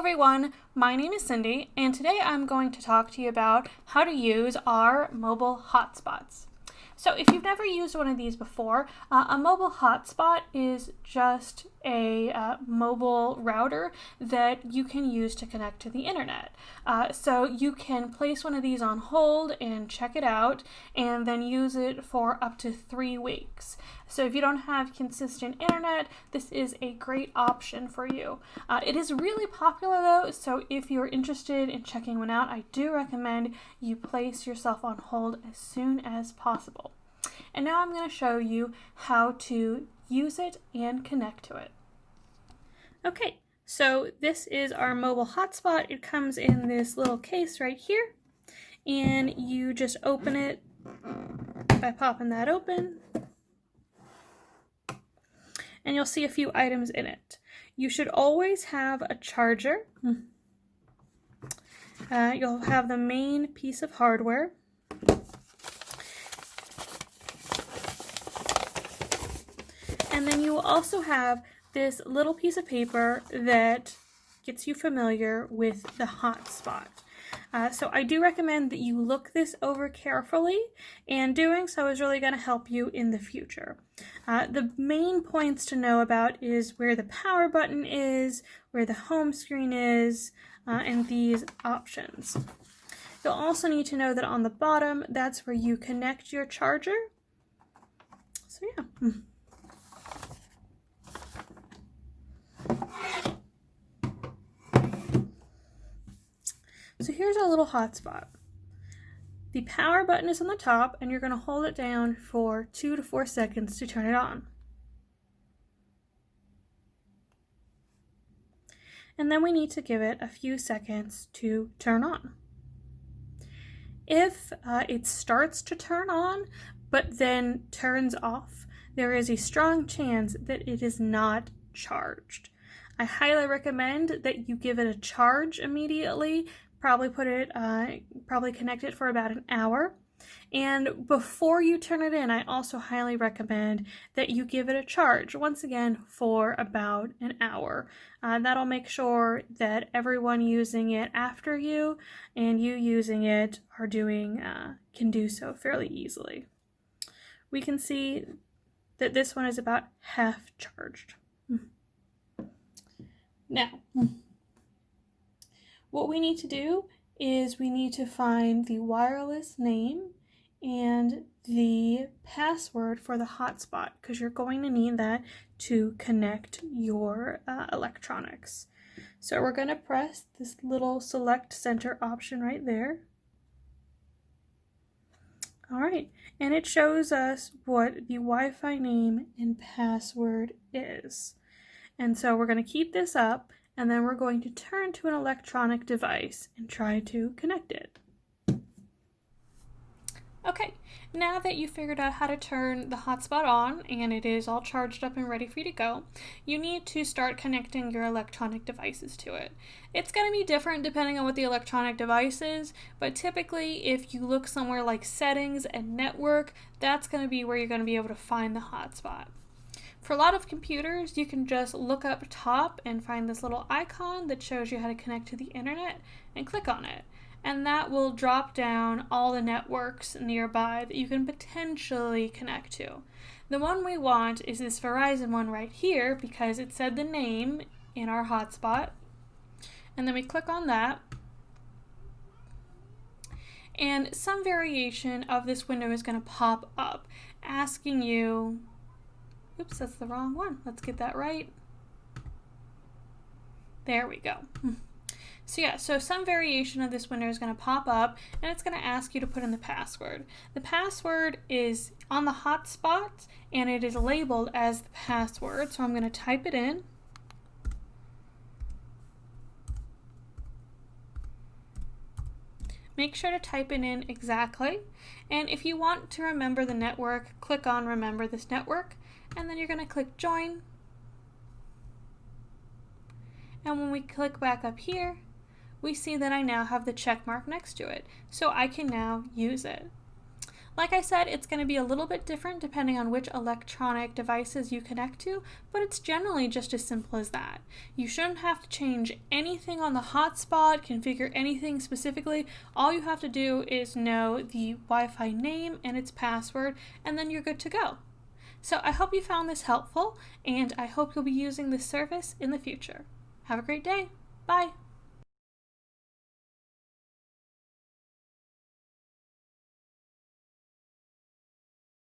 everyone, my name is Cindy, and today I'm going to talk to you about how to use our mobile hotspots. So if you've never used one of these before, a mobile hotspot is just a mobile router that you can use to connect to the internet. So you can place one of these on hold and check it out and then use it for up to 3 weeks. So if you don't have consistent internet, this is a great option for you. It is really popular though, so if you're interested in checking one out, I do recommend you place yourself on hold as soon as possible. And now I'm going to show you how to use it and connect to it. Okay, so this is our mobile hotspot. It comes in this little case right here, and you just open it by popping that open. And you'll see a few items in it. You should always have a charger. You'll have the main piece of hardware. And then you will also have this little piece of paper that gets you familiar with the hotspot. So I do recommend that you look this over carefully, and doing so is really going to help you in the future. The main points to know about is where the power button is, where the home screen is, and these options. You'll also need to know that on the bottom, that's where you connect your charger. So yeah. So here's our little hotspot. The power button is on the top, and you're going to hold it down for 2 to 4 seconds to turn it on. And then we need to give it a few seconds to turn on. If it starts to turn on, but then turns off, there is a strong chance that it is not charged. I highly recommend that you give it a charge immediately. Probably connect it for about an hour. And before you turn it in, I also highly recommend that you give it a charge, once again, for about an hour. That'll make sure that everyone using it after you and you using it are can do so fairly easily. We can see that this one is about half charged. Now, what we need to do is we need to find the wireless name and the password for the hotspot, because you're going to need that to connect your electronics. So we're going to press this little select center option right there. All right, and it shows us what the Wi-Fi name and password is. And so we're going to keep this up, and then we're going to turn to an electronic device and try to connect it. Okay, now that you figured out how to turn the hotspot on and it is all charged up and ready for you to go, you need to start connecting your electronic devices to it. It's going to be different depending on what the electronic device is, but typically if you look somewhere like settings and network, that's going to be where you're going to be able to find the hotspot. For a lot of computers, you can just look up top and find this little icon that shows you how to connect to the internet and click on it. And that will drop down all the networks nearby that you can potentially connect to. The one we want is this Verizon one right here because it said the name in our hotspot. And then we click on that. And some variation of this window is going to pop up asking you, oops, that's the wrong one. Let's get that right. There we go. So yeah, so some variation of this window is going to pop up, and it's going to ask you to put in the password. The password is on the hotspot, and it is labeled as the password, so I'm going to type it in. Make sure to type it in exactly, and if you want to remember the network, click on Remember This Network, and then you're going to click Join. And when we click back up here, we see that I now have the check mark next to it, so I can now use it. Like I said, it's going to be a little bit different depending on which electronic devices you connect to, but it's generally just as simple as that. You shouldn't have to change anything on the hotspot, configure anything specifically. All you have to do is know the Wi-Fi name and its password, and then you're good to go. So I hope you found this helpful, and I hope you'll be using this service in the future. Have a great day. Bye.